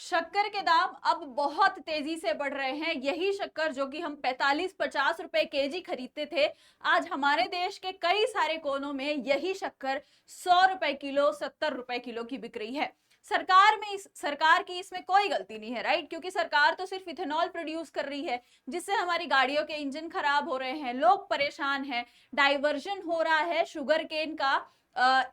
शक्कर के दाम अब बहुत तेजी से बढ़ रहे हैं। यही शक्कर जो कि हम 45-50 रुपए केजी खरीदते थे, आज हमारे देश के कई सारे कोनों में यही शक्कर 100 रुपए किलो, 70 रुपए किलो की बिक रही है। सरकार की इसमें कोई गलती नहीं है, राइट? क्योंकि सरकार तो सिर्फ इथेनॉल प्रोड्यूस कर रही है, जिससे हमारी गाड़ियों के इंजन खराब हो रहे हैं, लोग परेशान हैं, डाइवर्जन हो रहा है शुगर केन का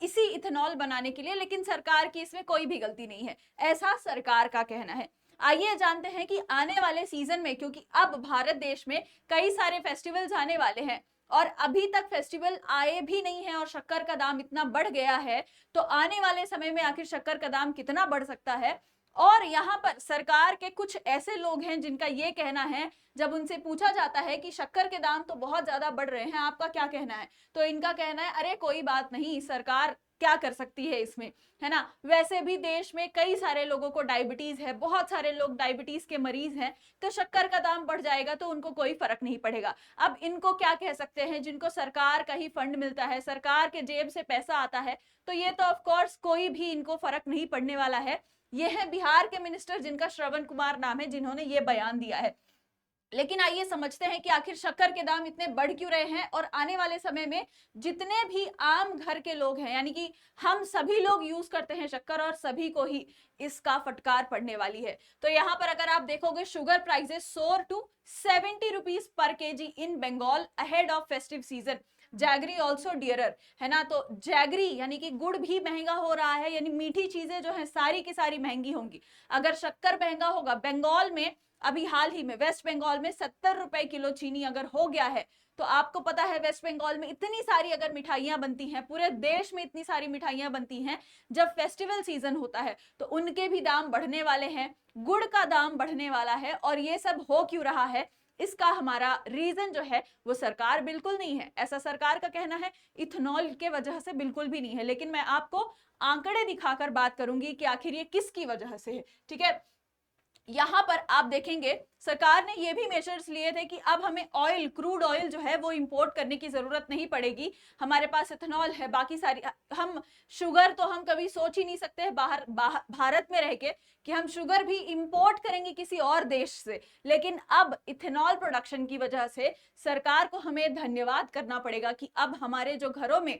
इसी इथेनॉल बनाने के लिए, लेकिन सरकार की इसमें कोई भी गलती नहीं है, ऐसा सरकार का कहना है। आइए जानते हैं कि आने वाले सीजन में, क्योंकि अब भारत देश में कई सारे फेस्टिवल्स आने वाले हैं और अभी तक फेस्टिवल आए भी नहीं है और शक्कर का दाम इतना बढ़ गया है, तो आने वाले समय में आखिर शक्कर का दाम कितना बढ़ सकता है। और यहाँ पर सरकार के कुछ ऐसे लोग हैं जिनका ये कहना है, जब उनसे पूछा जाता है कि शक्कर के दाम तो बहुत ज्यादा बढ़ रहे हैं, आपका क्या कहना है, तो इनका कहना है अरे कोई बात नहीं, सरकार क्या कर सकती है इसमें, है ना? वैसे भी देश में कई सारे लोगों को डायबिटीज है, बहुत सारे लोग डायबिटीज के मरीज हैं, तो शक्कर का दाम बढ़ जाएगा तो उनको कोई फर्क नहीं पड़ेगा। अब इनको क्या कह सकते हैं, जिनको सरकार का ही फंड मिलता है, सरकार के जेब से पैसा आता है, तो ये तो ऑफ कोर्स कोई भी इनको फर्क नहीं पड़ने वाला है। ये है बिहार के मिनिस्टर जिनका श्रवण कुमार नाम है, जिन्होंने ये बयान दिया है। लेकिन आइए समझते हैं कि आखिर शक्कर के दाम इतने बढ़ क्यों रहे हैं और आने वाले समय में जितने भी आम घर के लोग हैं, यानी कि हम सभी लोग यूज करते हैं शक्कर, और सभी को ही इसका फटकार पड़ने वाली है। तो यहाँ पर अगर आप देखोगे, sugar prices soar to 70 rupees per KG in Bengal ahead of festive season. Jaggery also dearer, है ना? तो जैगरी यानी कि गुड़ भी महंगा हो रहा है, यानी मीठी चीजें जो है सारी की सारी महंगी होंगी अगर शक्कर महंगा होगा। बंगाल में अभी हाल ही में वेस्ट बंगाल में 70 रुपए किलो चीनी अगर हो गया है, तो आपको पता है वेस्ट बंगाल में इतनी सारी अगर मिठाइयां बनती हैं, पूरे देश में इतनी सारी मिठाइयां बनती हैं, जब फेस्टिवल सीजन होता है तो उनके भी दाम बढ़ने वाले हैं, गुड़ का दाम बढ़ने वाला है। और ये सब हो क्यों रहा है, इसका हमारा रीजन जो है वो सरकार बिल्कुल नहीं है, ऐसा सरकार का कहना है। इथेनॉल के वजह से बिल्कुल भी नहीं है, लेकिन मैं आपको आंकड़े दिखाकर बात करूंगी कि आखिर ये किसकी वजह से है। ठीक है, यहां पर आप देखेंगे सरकार ने ये भी मेजर्स लिए थे कि अब हमें ऑयल, क्रूड ऑयल जो है वो इंपोर्ट करने की जरूरत नहीं पड़ेगी, हमारे पास इथेनॉल है, बाकी सारी हम शुगर तो हम कभी सोच ही नहीं सकते हैं भारत में रह के कि हम शुगर भी इंपोर्ट करेंगे किसी और देश से। लेकिन अब इथेनॉल प्रोडक्शन की वजह से सरकार को हमें धन्यवाद करना पड़ेगा कि अब हमारे जो घरों में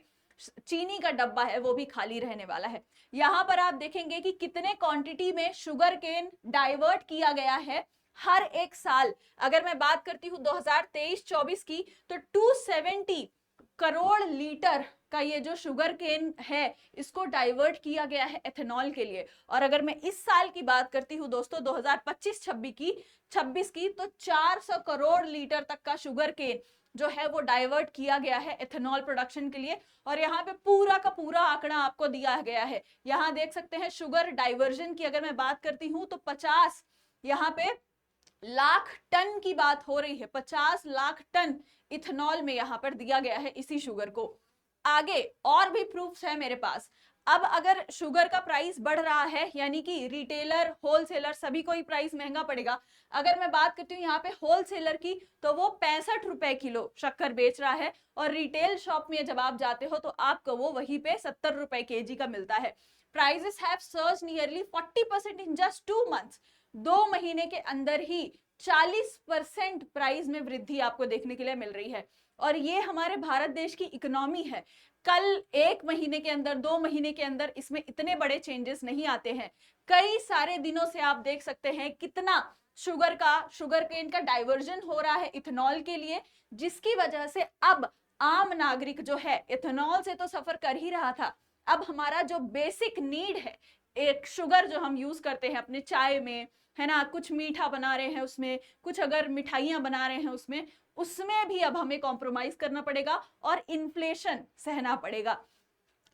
चीनी का डब्बा है वो भी खाली रहने वाला है। यहां पर आप देखेंगे कि कितने क्वांटिटी में शुगर केन डाइवर्ट किया गया है हर एक साल। अगर मैं बात करती हूं 2023-24 की, तो 270 करोड़ लीटर का ये जो शुगर केन है इसको डाइवर्ट किया गया है एथेनॉल के लिए। और अगर मैं इस साल की बात करती हूं दोस्तों 2025-26 की, तो 400 करोड़ लीटर तक का शुगर केन जो है वो डाइवर्ट किया गया है एथेनॉल प्रोडक्शन के लिए। और यहाँ पे पूरा का पूरा आंकड़ा आपको दिया गया है, यहाँ देख सकते हैं। शुगर डाइवर्जन की अगर मैं बात करती हूं तो 50 यहाँ पे लाख टन की बात हो रही है, 50 लाख टन इथेनॉल में यहाँ पर दिया गया है इसी शुगर को। आगे और भी प्रूफ्स है मेरे पास। अब अगर शुगर का प्राइस बढ़ रहा है, यानी कि रिटेलर, होलसेलर सभी को ही प्राइस महंगा पड़ेगा। अगर मैं बात करती हूँ यहाँ पे होलसेलर की, तो वो 65 रुपए किलो शक्कर बेच रहा है, और रिटेल शॉप में जब आप जाते हो तो आपको वो वहीं पे 70 रुपए केजी का मिलता है। Prices have surge nearly 40% in just 2 months. 2 महीने के अंदर ही 40% प्राइस में वृद्धि आपको देखने के लिए मिल रही है। और ये हमारे भारत देश की इकोनॉमी है। कल 1 महीने के अंदर, 2 महीने के अंदर इसमें इतने बड़े चेंजेस नहीं आते हैं। कई सारे दिनों से आप देख सकते हैं कितना शुगर केन का डाइवर्जन हो रहा है इथेनॉल के लिए, जिसकी वजह से अब आम नागरिक जो है इथेनॉल से तो सफर कर ही रहा था, अब हमारा जो बेसिक नीड है, एक शुगर जो हम यूज करते हैं अपने चाय में, है ना, कुछ मीठा बना रहे हैं उसमें, कुछ अगर मिठाइयां बना रहे हैं उसमें भी अब हमें कॉम्प्रोमाइज करना पड़ेगा और इन्फ्लेशन सहना पड़ेगा।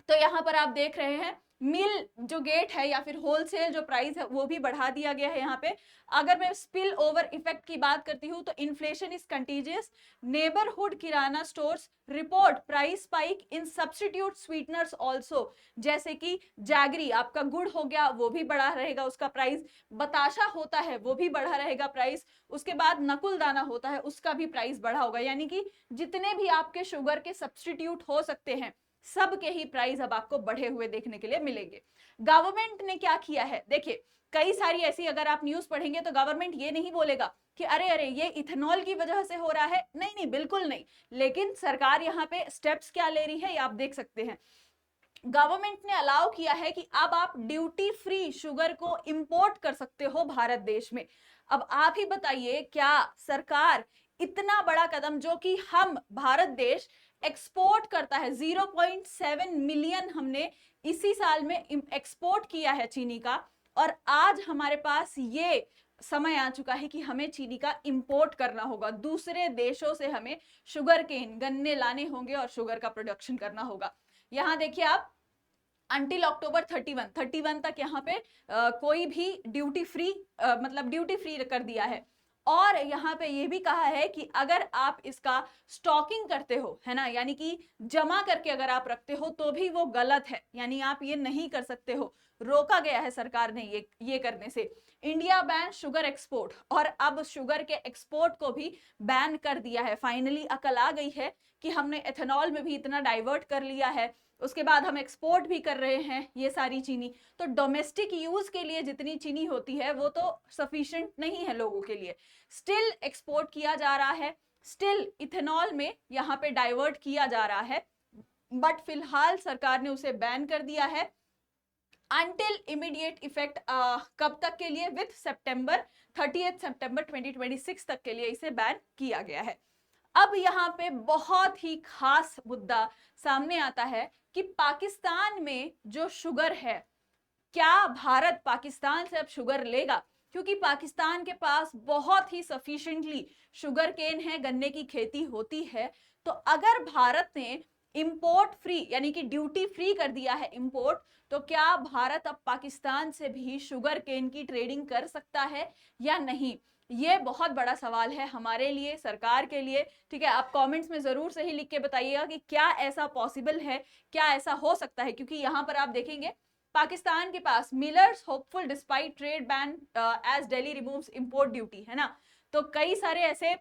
तो यहाँ पर आप देख रहे हैं मिल जो गेट है या फिर होलसेल जो प्राइस है वो भी बढ़ा दिया गया है यहाँ पे। अगर मैं स्पिल ओवर इफेक्ट की बात करती हूँ तो inflation is contiguous. Neighbourhood kirana stores report price spike in substitute sweeteners also, जैसे कि जैगरी आपका गुड़ हो गया वो भी बढ़ा रहेगा उसका प्राइस, बताशा होता है वो भी बढ़ा रहेगा प्राइस, उसके बाद नकुल दाना होता है उसका भी प्राइस बढ़ा होगा। यानी कि जितने भी आपके शुगर के सब्स्टिट्यूट हो सकते हैं सबके ही प्राइस अब आपको बढ़े हुए देखने के लिए मिलेंगे। गवर्नमेंट ने क्या किया है, देखिए कई सारी ऐसी अगर आप न्यूज पढ़ेंगे तो गवर्नमेंट ये नहीं बोलेगा कि अरे अरे ये इथेनॉल की वजह से हो रहा है, नहीं नहीं बिल्कुल नहीं। लेकिन सरकार यहाँ पे स्टेप्स क्या ले रही है ये आप देख सकते हैं। गवर्नमेंट ने अलाउ किया है कि अब आप ड्यूटी फ्री शुगर को इंपोर्ट कर सकते हो भारत देश में। अब आप ही बताइए, क्या सरकार इतना बड़ा कदम जो कि हम भारत देश एक्सपोर्ट करता है, 0.7 मिलियन हमने इसी साल में एक्सपोर्ट किया है चीनी का, और आज हमारे पास ये समय आ चुका है कि हमें चीनी का इंपोर्ट करना होगा, दूसरे देशों से हमें शुगर केन गन्ने लाने होंगे और शुगर का प्रोडक्शन करना होगा। यहाँ देखिए आप, अंटिल अक्टूबर 31 तक यहाँ पे कोई भी ड्यूटी फ्री मतलब ड्यूटी फ्री कर दिया है। और यहाँ पे ये भी कहा है कि अगर आप इसका स्टॉकिंग करते हो, है ना, यानी कि जमा करके अगर आप रखते हो तो भी वो गलत है, यानी आप ये नहीं कर सकते हो, रोका गया है सरकार ने ये करने से। इंडिया बैन शुगर एक्सपोर्ट, और अब शुगर के एक्सपोर्ट को भी बैन कर दिया है। फाइनली अकल आ गई है कि हमने एथेनॉल में भी इतना डाइवर्ट कर लिया है, उसके बाद हम एक्सपोर्ट भी कर रहे हैं ये सारी चीनी, तो डोमेस्टिक यूज के लिए जितनी चीनी होती है वो तो सफिशिएंट नहीं है लोगों के लिए, स्टिल एक्सपोर्ट किया जा रहा है, स्टिल इथेनॉल में यहाँ पे डाइवर्ट किया जा रहा है, बट फिलहाल सरकार ने उसे बैन कर दिया है अंटिल इमीडिएट इफेक्ट। कब तक के लिए? विथ सितंबर 30 सितंबर 2026 तक के लिए इसे बैन किया गया है। अब यहाँ पे बहुत ही खास मुद्दा सामने आता है कि पाकिस्तान में जो शुगर है, क्या भारत पाकिस्तान से अब शुगर लेगा? क्योंकि पाकिस्तान के पास बहुत ही सफिशिएंटली शुगर केन है, गन्ने की खेती होती है, तो अगर भारत ने इंपोर्ट फ्री यानी कि ड्यूटी फ्री कर दिया है इंपोर्ट, तो क्या भारत अब पाकिस्तान से भी शुगर केन की ट्रेडिंग कर सकता है या नहीं? ये बहुत बड़ा सवाल है हमारे लिए, सरकार के लिए। ठीक है, आप कमेंट्स में जरूर से ही लिख के बताइएगा कि क्या ऐसा पॉसिबल है, क्या ऐसा हो सकता है, क्योंकि यहाँ पर आप देखेंगे पाकिस्तान के पास millers hopeful despite trade ban as Delhi removes import duty, है ना। तो कई सारे ऐसे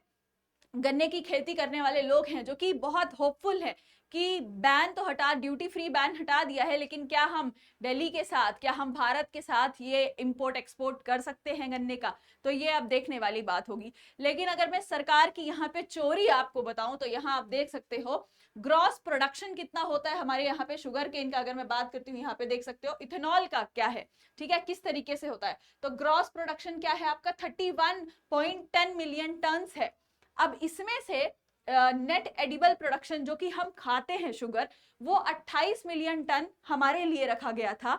गन्ने की खेती करने वाले लोग हैं जो कि बहुत होपफुल है कि बैन तो हटा, ड्यूटी फ्री बैन हटा दिया है, लेकिन क्या हम दिल्ली के साथ, क्या हम भारत के साथ ये इंपोर्ट एक्सपोर्ट कर सकते हैं गन्ने का? तो ये अब देखने वाली बात होगी। लेकिन अगर मैं सरकार की यहाँ पे चोरी आपको बताऊं तो यहाँ आप देख सकते हो ग्रॉस प्रोडक्शन कितना होता है हमारे यहाँ पे शुगर केन का। अगर मैं बात करती हूँ यहाँ पे देख सकते हो इथेनॉल का क्या है, ठीक है, किस तरीके से होता है। तो ग्रॉस प्रोडक्शन क्या है आपका? 31.10 मिलियन टन है। अब इसमें से नेट एडिबल प्रोडक्शन जो कि हम खाते हैं शुगर, वो 28 मिलियन टन हमारे लिए रखा गया था,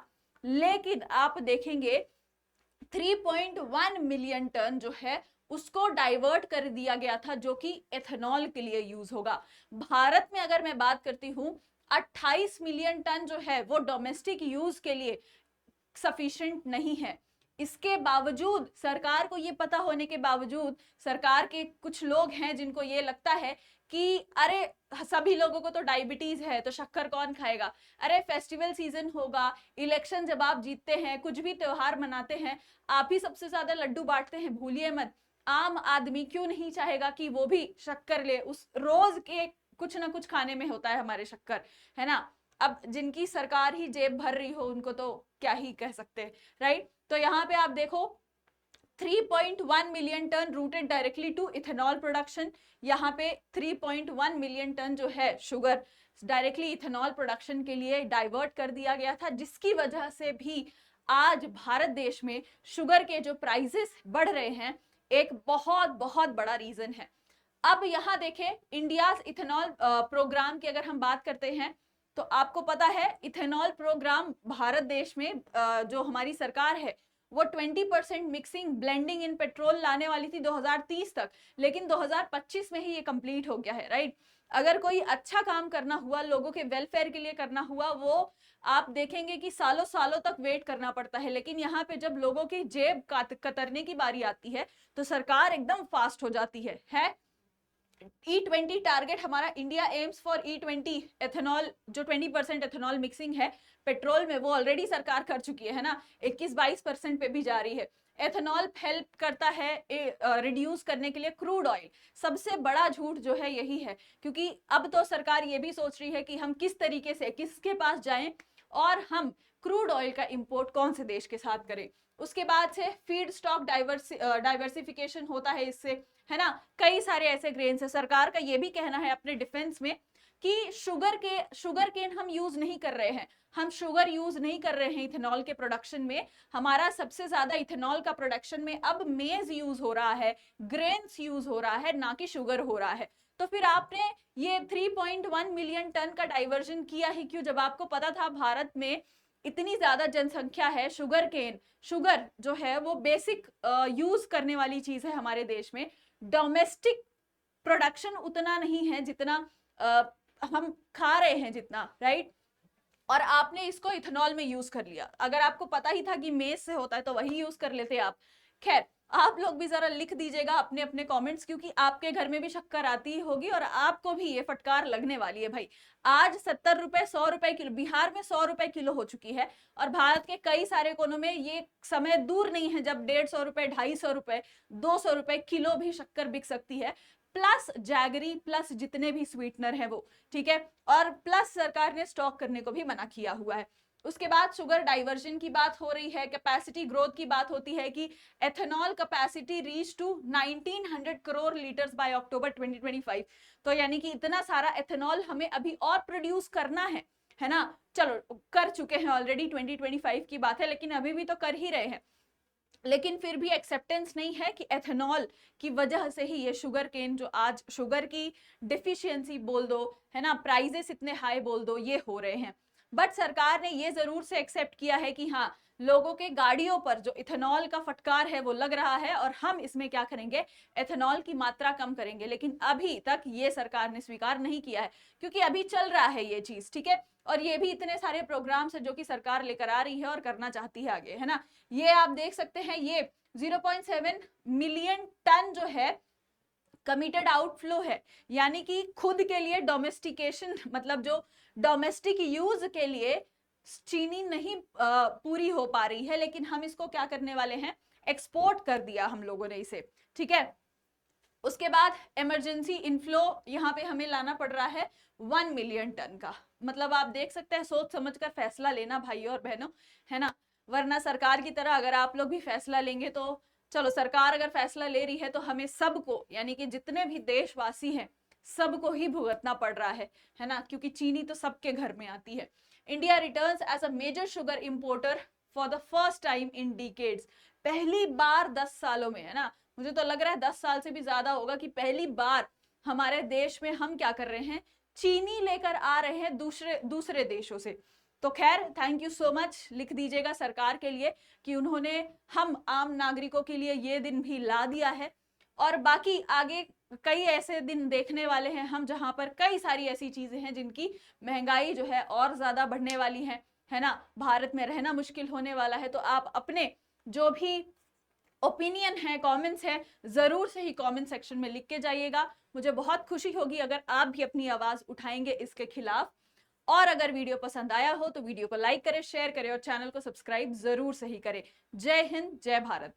लेकिन आप देखेंगे 3.1 मिलियन टन जो है उसको डाइवर्ट कर दिया गया था जो कि एथेनॉल के लिए यूज होगा। भारत में अगर मैं बात करती हूं 28 मिलियन टन जो है वो डोमेस्टिक यूज के लिए सफिशिएंट नहीं है। इसके बावजूद, सरकार को ये पता होने के बावजूद, सरकार के कुछ लोग हैं जिनको ये लगता है कि अरे सभी लोगों को तो डायबिटीज है तो शक्कर कौन खाएगा, अरे फेस्टिवल सीजन होगा, इलेक्शन जब आप जीतते हैं, कुछ भी त्योहार मनाते हैं, आप ही सबसे ज्यादा लड्डू बांटते हैं, भूलिए मत। आम आदमी क्यों नहीं चाहेगा कि वो भी शक्कर ले? उस रोज के कुछ ना कुछ खाने में होता है हमारे शक्कर, है ना। अब जिनकी सरकार ही जेब भर रही हो उनको तो क्या ही कह सकते हैं, राइट। तो यहाँ पे आप देखो 3.1 million ton routed directly to ethanol production, यहाँ पे 3.1 मिलियन टन जो है शुगर डायरेक्टली इथेनॉल प्रोडक्शन के लिए डाइवर्ट कर दिया गया था, जिसकी वजह से भी आज भारत देश में शुगर के जो प्राइसेस बढ़ रहे हैं, एक बहुत बहुत बड़ा रीजन है। अब यहाँ देखें इंडिया इथेनॉल प्रोग्राम की अगर हम बात करते हैं तो आपको पता है इथेनॉल प्रोग्राम भारत देश में जो हमारी सरकार है वो 20% मिक्सिंग ब्लेंडिंग इन पेट्रोल लाने वाली थी 2030 तक, लेकिन 2025 में ही ये कंप्लीट हो गया है, राइट। अगर कोई अच्छा काम करना हुआ, लोगों के वेलफेयर के लिए करना हुआ, वो आप देखेंगे कि सालों सालों तक वेट करना पड़ता है, लेकिन यहाँ पे जब लोगों की जेब कतरने की बारी आती है तो सरकार एकदम फास्ट हो जाती है। E20 टारगेट हमारा, India AIIMS for E20 ethanol, जो 20% एथेनॉल मिक्सिंग है पेट्रोल में, वो ऑलरेडी सरकार कर चुकी है ना, 21-22% पे भी जा रही है। एथेनॉल हेल्प करता है रिड्यूस करने के लिए क्रूड ऑयल। सबसे बड़ा झूठ जो है यही है, क्योंकि अब तो सरकार ये भी सोच रही है कि हम किस तरीके से किसके पास जाएं और हम क्रूड ऑयल का इंपोर्ट कौन से देश के साथ करें। उसके बाद से फीड स्टॉक डाइवर्सिफिकेशन होता है इससे, है ना। कई सारे ऐसे ग्रेन्स है, सरकार का ये भी कहना है अपने डिफेंस में कि शुगर केन हम यूज नहीं कर रहे हैं, हम शुगर यूज नहीं कर रहे हैं इथेनॉल के प्रोडक्शन में। हमारा सबसे ज्यादा इथेनॉल का प्रोडक्शन में अब मेज यूज हो रहा है, ग्रेन्स यूज हो रहा है, ना कि शुगर हो रहा है। तो फिर आपने ये 3.1 मिलियन टन का डाइवर्जन किया ही क्यों, जब आपको पता था भारत में इतनी ज्यादा जनसंख्या है। शुगर जो है वो बेसिक यूज करने वाली चीज है हमारे देश में। डोमेस्टिक प्रोडक्शन उतना नहीं है जितना हम खा रहे हैं जितना, राइट। और आपने इसको इथेनॉल में यूज कर लिया। अगर आपको पता ही था कि मेज से होता है तो वही यूज कर लेते आप। खैर, आप लोग भी जरा लिख दीजिएगा अपने अपने कमेंट्स, क्योंकि आपके घर में भी शक्कर आती होगी और आपको भी ये फटकार लगने वाली है भाई। आज 70 रुपए 100 रुपए किलो, बिहार में 100 रुपए किलो हो चुकी है, और भारत के कई सारे कोनों में ये समय दूर नहीं है जब 150 रुपए 250 रुपए 200 रुपए किलो भी शक्कर बिक सकती है, प्लस जैगरी, प्लस जितने भी स्वीटनर है वो, ठीक है। और प्लस सरकार ने स्टॉक करने को भी मना किया हुआ है। उसके बाद शुगर डाइवर्जन की बात हो रही है, कैपेसिटी ग्रोथ की बात होती है कि ethanol capacity reach to 1900 crore litres by October 2025। तो यानी कि इतना सारा एथेनॉल हमें अभी और प्रोड्यूस करना है ना। चलो कर चुके हैं ऑलरेडी, 2025 की बात है, लेकिन अभी भी तो कर ही रहे हैं। लेकिन फिर भी एक्सेप्टेंस नहीं है कि एथेनॉल की वजह से ही ये शुगर केन, जो आज शुगर की डिफिशियंसी बोल दो, है ना, प्राइजेस इतने हाई बोल दो, ये हो रहे हैं। बट सरकार ने ये जरूर से एक्सेप्ट किया है कि हाँ, लोगों के गाड़ियों पर जो इथेनॉल का फटकार है वो लग रहा है, और हम इसमें क्या करेंगे, एथेनॉल की मात्रा कम करेंगे। लेकिन अभी तक ये सरकार ने स्वीकार नहीं किया है, क्योंकि अभी चल रहा है ये चीज, ठीक है। और ये भी इतने सारे प्रोग्राम्स है जो कि सरकार लेकर आ रही है और करना चाहती है आगे, है ना। ये आप देख सकते हैं, ये 0.7 मिलियन टन जो है कमिटेड आउटफ्लो है, यानी कि खुद के लिए डोमेस्टिकेशन, मतलब जो डोमेस्टिक यूज के लिए चीनी नहीं पूरी हो पा रही है, लेकिन हम इसको क्या करने वाले हैं, एक्सपोर्ट कर दिया हम लोगों ने इसे, ठीक है। उसके बाद इमरजेंसी इनफ्लो यहाँ पे हमें लाना पड़ रहा है 1 मिलियन टन का। मतलब आप देख सकते हैं, सोच समझकर फैसला लेना भाई और बहनों, है ना। वरना सरकार की तरह अगर आप लोग भी फैसला लेंगे तो, चलो सरकार अगर फैसला ले रही है तो हमें सबको, यानी कि जितने भी देशवासी हैं सबको ही भुगतना पड़ रहा है ना, क्योंकि चीनी तो सबके घर में आती है। India returns as a major sugar importer for the first time in decades. पहली बार 10 सालों में, है ना, मुझे तो लग रहा है 10 साल से भी ज्यादा होगा, कि पहली बार हमारे देश में हम क्या कर रहे हैं, चीनी लेकर आ रहे हैं दूसरे देशों से। तो खैर, थैंक यू सो मच, लिख दीजिएगा सरकार के लिए कि उन्होंने हम आम नागरिकों के लिए ये दिन भी ला दिया है। और बाकी आगे कई ऐसे दिन देखने वाले हैं हम, जहां पर कई सारी ऐसी चीजें हैं जिनकी महंगाई जो है और ज्यादा बढ़ने वाली है ना, भारत में रहना मुश्किल होने वाला है। तो आप अपने जो भी ओपिनियन है, कमेंट्स है, जरूर से ही कमेंट सेक्शन में लिख के जाइएगा। मुझे बहुत खुशी होगी अगर आप भी अपनी आवाज उठाएंगे इसके खिलाफ। और अगर वीडियो पसंद आया हो तो वीडियो को लाइक करें, शेयर करें और चैनल को सब्सक्राइब जरूर से ही करें। जय हिंद, जय भारत।